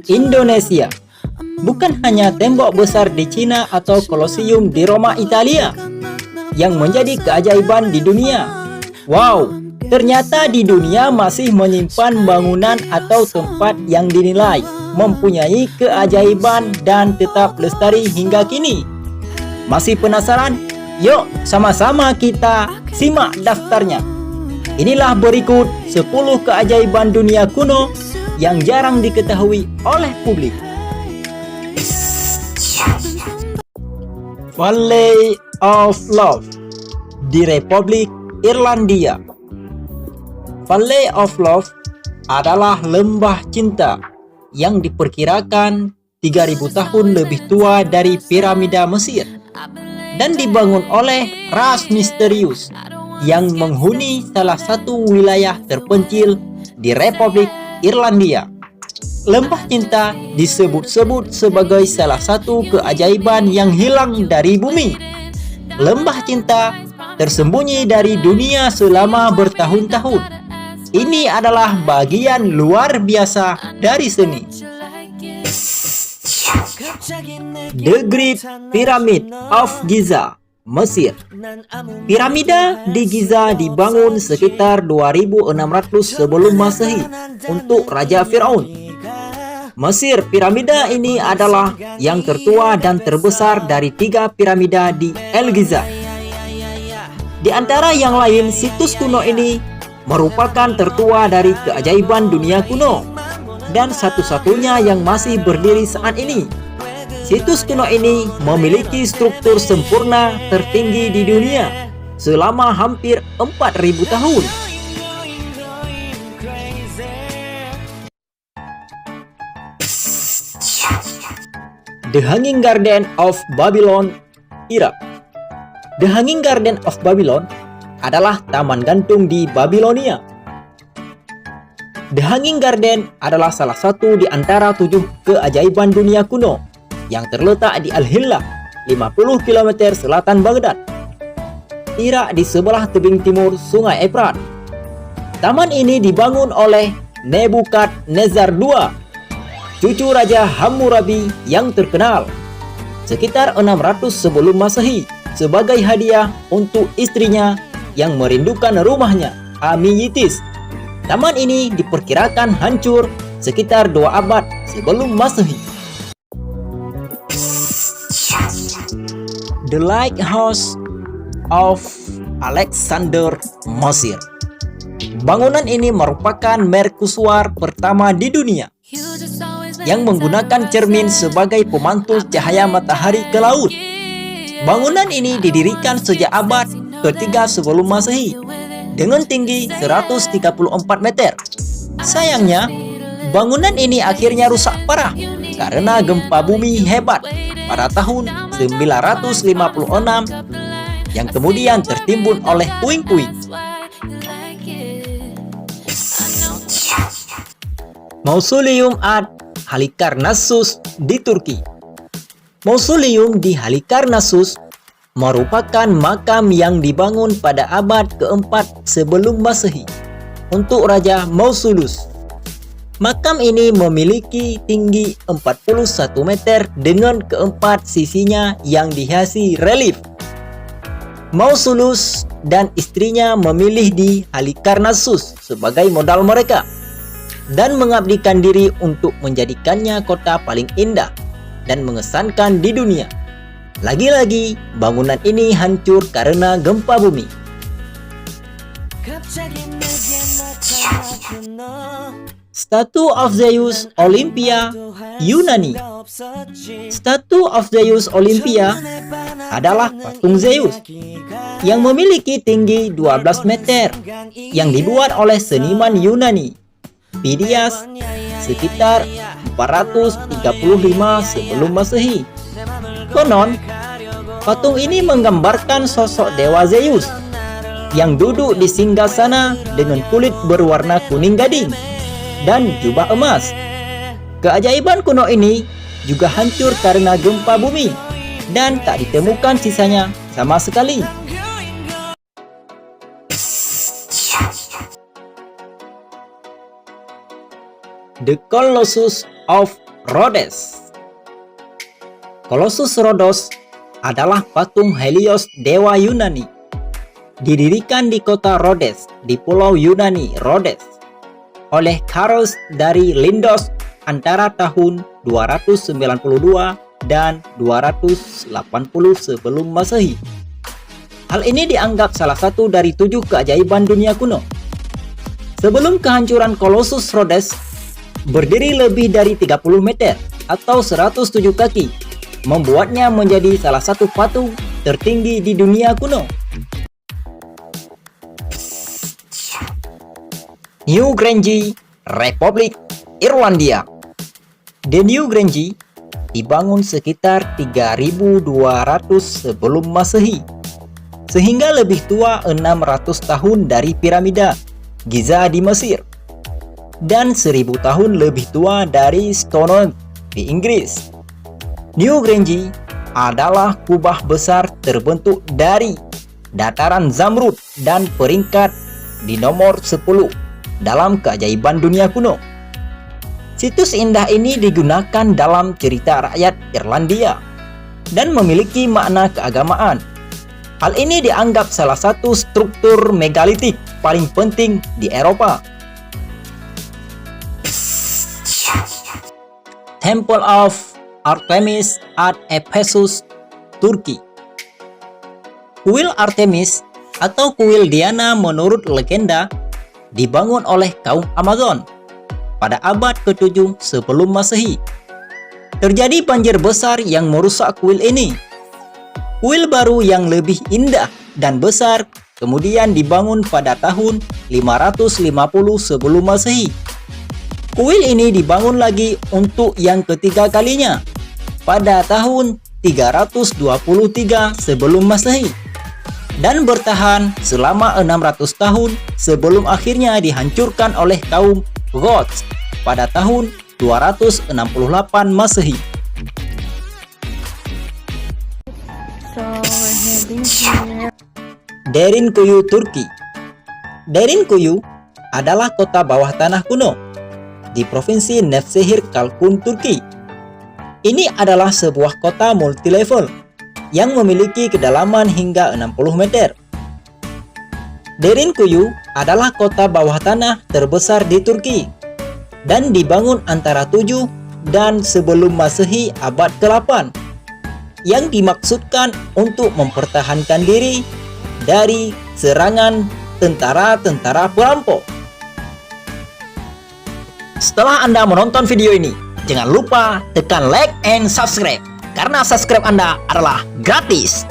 Indonesia. Bukan hanya tembok besar di Cina atau Colosseum di Roma, Italia yang menjadi keajaiban di dunia. Wow, ternyata di dunia masih menyimpan bangunan atau tempat yang dinilai mempunyai keajaiban dan tetap lestari hingga kini. Masih penasaran? Yuk sama-sama kita simak daftarnya. Inilah berikut 10 keajaiban dunia kuno yang jarang diketahui oleh publik. Valley of Love di Republik Irlandia. Valley of Love adalah lembah cinta yang diperkirakan 3000 tahun lebih tua dari piramida Mesir dan dibangun oleh ras misterius yang menghuni salah satu wilayah terpencil di Republik Irlandia. Lembah cinta disebut-sebut sebagai salah satu keajaiban yang hilang dari bumi. Lembah cinta tersembunyi dari dunia selama bertahun-tahun. Ini adalah bagian luar biasa dari seni. The Great Pyramid of Giza, Mesir. Piramida di Giza dibangun sekitar 2600 sebelum Masehi untuk Raja Firaun. Mesir, piramida ini adalah yang tertua dan terbesar dari 3 piramida di El Giza. Di antara yang lain, situs kuno ini merupakan tertua dari keajaiban dunia kuno dan satu-satunya yang masih berdiri saat ini. Situs kuno ini memiliki struktur sempurna tertinggi di dunia selama hampir 4000 tahun. The Hanging Garden of Babylon, Irak. The Hanging Garden of Babylon adalah taman gantung di Babilonia. The Hanging Garden adalah salah satu di antara 7 keajaiban dunia kuno yang terletak di Al-Hillah, 50 km selatan Baghdad, Irak di sebelah tebing timur Sungai Efrat. Taman ini dibangun oleh Nebukadnezar II, cucu Raja Hammurabi yang terkenal, sekitar 600 sebelum Masehi sebagai hadiah untuk istrinya yang merindukan rumahnya, Amiytis. Taman ini diperkirakan hancur sekitar 2 abad sebelum Masehi. The Lighthouse of Alexander, Mesir. Bangunan ini merupakan mercusuar pertama di dunia yang menggunakan cermin sebagai pemantul cahaya matahari ke laut. Bangunan ini didirikan sejak abad ke-3 sebelum Masehi dengan tinggi 134 meter. Sayangnya, bangunan ini akhirnya rusak parah karena gempa bumi hebat pada tahun 956 yang kemudian tertimbun oleh puing-puing. Mausoleum at Halikarnassus di Turki. Mausoleum di Halikarnassus merupakan makam yang dibangun pada abad ke-4 sebelum Masehi untuk Raja Mausolus. Makam ini memiliki tinggi 41 meter dengan keempat sisinya yang dihiasi relief. Mausolus dan istrinya memilih di Halikarnassus sebagai modal mereka dan mengabdikan diri untuk menjadikannya kota paling indah dan mengesankan di dunia. Lagi-lagi, bangunan ini hancur karena gempa bumi. Statue of Zeus Olympia, Yunani. Statue of Zeus Olympia adalah patung Zeus yang memiliki tinggi 12 meter yang dibuat oleh seniman Yunani Phidias sekitar 435 sebelum Masehi. Konon, patung ini menggambarkan sosok dewa Zeus yang duduk di singgasana dengan kulit berwarna kuning gading dan jubah emas. Keajaiban kuno ini juga hancur karena gempa bumi dan tak ditemukan sisanya sama sekali. The Colossus of Rhodes. Colossus Rhodos adalah patung Helios dewa Yunani. Didirikan di kota Rhodes di pulau Yunani Rhodes oleh Charos dari Lindos antara tahun 292 dan 280 sebelum Masehi. Hal ini dianggap salah satu dari 7 keajaiban dunia kuno. Sebelum kehancuran Colossus Rhodes, berdiri lebih dari 30 meter atau 107 kaki, membuatnya menjadi salah satu patung tertinggi di dunia kuno. New Grange, Republik Irlandia. The New Grange dibangun sekitar 3200 sebelum Masehi, sehingga lebih tua 600 tahun dari piramida Giza di Mesir, dan 1000 tahun lebih tua dari Stonehenge di Inggris. New Grange adalah kubah besar terbentuk dari dataran zamrud dan peringkat di nomor 10 dalam keajaiban dunia kuno. Situs indah ini digunakan dalam cerita rakyat Irlandia dan memiliki makna keagamaan. Hal ini dianggap salah satu struktur megalitik paling penting di Eropa. Temple of Artemis at Ephesus, Turki. Kuil Artemis atau kuil Diana menurut legenda dibangun oleh kaum Amazon pada abad ke-7 sebelum Masehi. Terjadi banjir besar yang merusak kuil ini. Kuil baru yang lebih indah dan besar kemudian dibangun pada tahun 550 sebelum Masehi. Kuil ini dibangun lagi untuk yang ketiga kalinya pada tahun 323 sebelum Masehi dan bertahan selama 600 tahun sebelum akhirnya dihancurkan oleh kaum Goths pada tahun 268 Masehi. Derinkuyu, Turki. Derinkuyu adalah kota bawah tanah kuno di provinsi Nevşehir, Kalkun, Turki. Ini adalah sebuah kota multilevel yang memiliki kedalaman hingga 60 meter. Derinkuyu adalah kota bawah tanah terbesar di Turki dan dibangun antara 7 dan sebelum Masehi abad ke-8 yang dimaksudkan untuk mempertahankan diri dari serangan tentara-tentara perampok. Setelah Anda menonton video ini, jangan lupa tekan like and subscribe karena subscribe Anda adalah gratis.